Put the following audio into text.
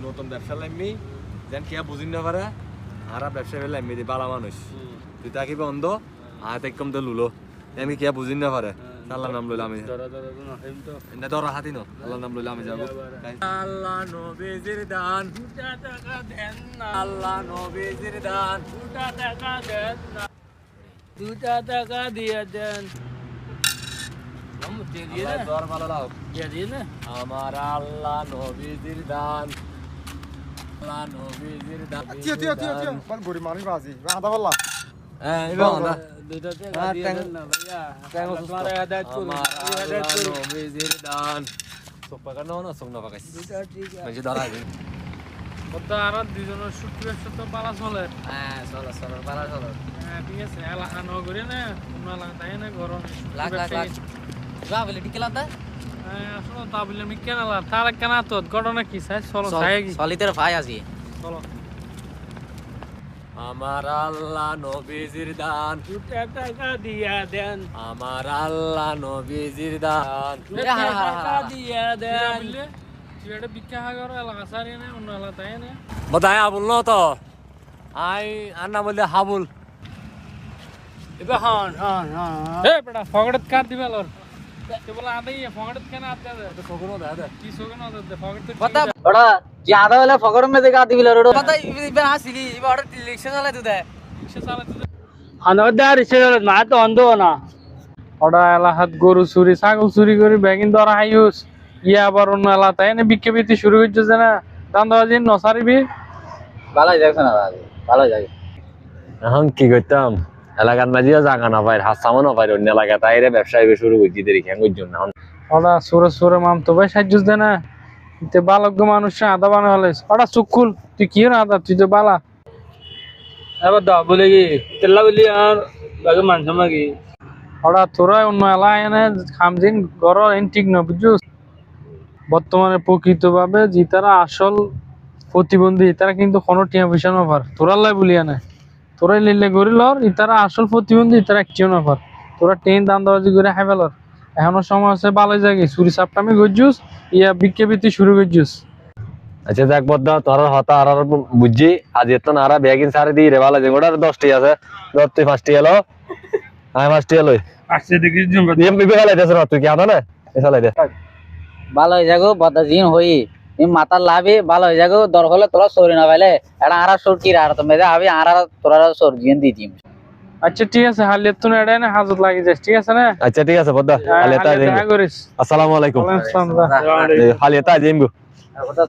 নতুন ব্যবসা লাইমি যেন কে বুঝিন না পারে আর ব্যবসা ফেলে লাইমি দি বালা মানুষ তুই তাকে বন্ধ আর একদম তো লুলো আমি কে বুঝিন না পারে আল্লাহর নাম লইলাম আমি না ধরা হাতি নো আল্লাহর নাম লইলাম আমি যাব আল্লাহ নবীজির দান 2 টাকা দেন না আল্লাহ নবীজির দান 2 টাকা দেন না 2 টাকা দিয়ে দেন দর ভালো লাও দিয়ে দিয়ে না আমার আল্লাহ নবীজির দান আল্লাহ নবীজির দান টিয়া বল গরি মানি বাজি আদা বললা এবং না 2 টাকা দিয়ে দেন না ভাইয়া তোমার হেদায়েত করুন হেদায়েত করুন নবীজির দান সোপা কানো না সোনা পাকাইছ 2 টাকা ঠিক আছে মানে ধরা দিন ওটা আর দুজনের শুটকি তো পালা চলে হ্যাঁ চলো চলো পালা চলো হ্যাঁ ঠিক আছে এলাকা নগরে না অন্য এলাকা তাই না গরম লাখ লাখ লাখ যা বলে টিকেলা দা আসলে তা বলে আমি কেন তার কেন তো ঘটনা কি চাই চলো যাই কি সলিতের ভাই আছি চলো আমার আল্লাহ নবীজির দান 2 টাকা দিয়া দেন আমার আল্লাহ নবীজির দান 2 টাকা দিয়া দেন তুই এটা বিখ্যা হাগর এলাকা সারি না অন্য এলাকা তাই না বদায় আবুল ন তো আই আন্না বলে হাবুল এবে হন হন হন এ বেটা ফগড়ত কাট দিবে লর তে বলা আদাই ফগড়ত কেন আতে দে খবর দা দে কি সোগন দে ফগড়ত पता बड़ा जे आधा वाला फगड़ में देखा दिबिला रोड पता इबे हासिली इबे ऑर्डर रिक्शा चला तू दे রিক্সা চালাতে अनोदा रिक्शा ना तो अंदो ना ওটা এলাকাত গরু চুরি ছাগল চুরি করে ব্যাগিন ধরা হাইউস ইয়া আবার অন্য এলাকা তাই না বিক্রি বিক্রি শুরু করছে না দান্দাবাজি নসারিবি ভালো যাচ্ছে না ভালো যায় এখন কি করতাম এলাকার মাঝিও জাগা না পাই হাসামও না পাই অন্য এলাকায় তাই রে ব্যবসা শুরু করছি দেরি খেঙ্গুর জন্য ওটা সুরে সুরে মাম তো ভাই সাহায্য দে না তে বালজ্ঞ মানুষ আদা বানা হলে ওটা চুকুল তুই কি না আদা তুই তো বালা এবার দা বলে কি তেলা বলি আর বাগে মান সমাগি ওটা তোরা অন্য এলাকায় এনে খামদিন গড় এন ঠিক না বুঝছিস বর্তমানে প্রকৃতভাবে যে তারা আসল প্রতিবন্ধী তারা কিন্তু কোনো টিয়া পয়সা না পার তোরা লাই বলিয়া না তোরাই লিলে গড়ি লর ইতারা আসল প্রতিবন্ধী তারা একটিও না পার তোরা ট্রেন দান্দাবাজি করে হাই ফেলর এখনো সময় আছে ভালো জায়গায় চুরি চাপটামি করছিস ইয়া বিক্রি বিক্রি শুরু করছিস আচ্ছা দেখ বদ্দা তোর হতা আর বুঝছি আজ এত না ব্যাগিন সারে দিয়ে রে ভালো যে ওটার 10টি আছে 10 তুই 5টি এলো আমি 5টি এলো আসছে দেখি জুম এম বিবে গেলে দেছ না তুই কি আদা না এসালে দে ভালো হয়ে যাগো বদাজিন হই ই মাথা লাভে ভালো হয়ে যাগো দর হলে তোরা সরি না পাইলে এটা আরা সরকি আর তো মেদে আবি আরা তোরা সরজিন দিতি আচ্ছা ঠিক আছে হালিয়াত তো এড়াই না হাজত লাগি যাস ঠিক আছে না আচ্ছা ঠিক আছে বদ্দা হালিয়াতা করিস আসসালামু আলাইকুম ওয়ালাইকুম আসসালাম হালিয়াতা জিমগো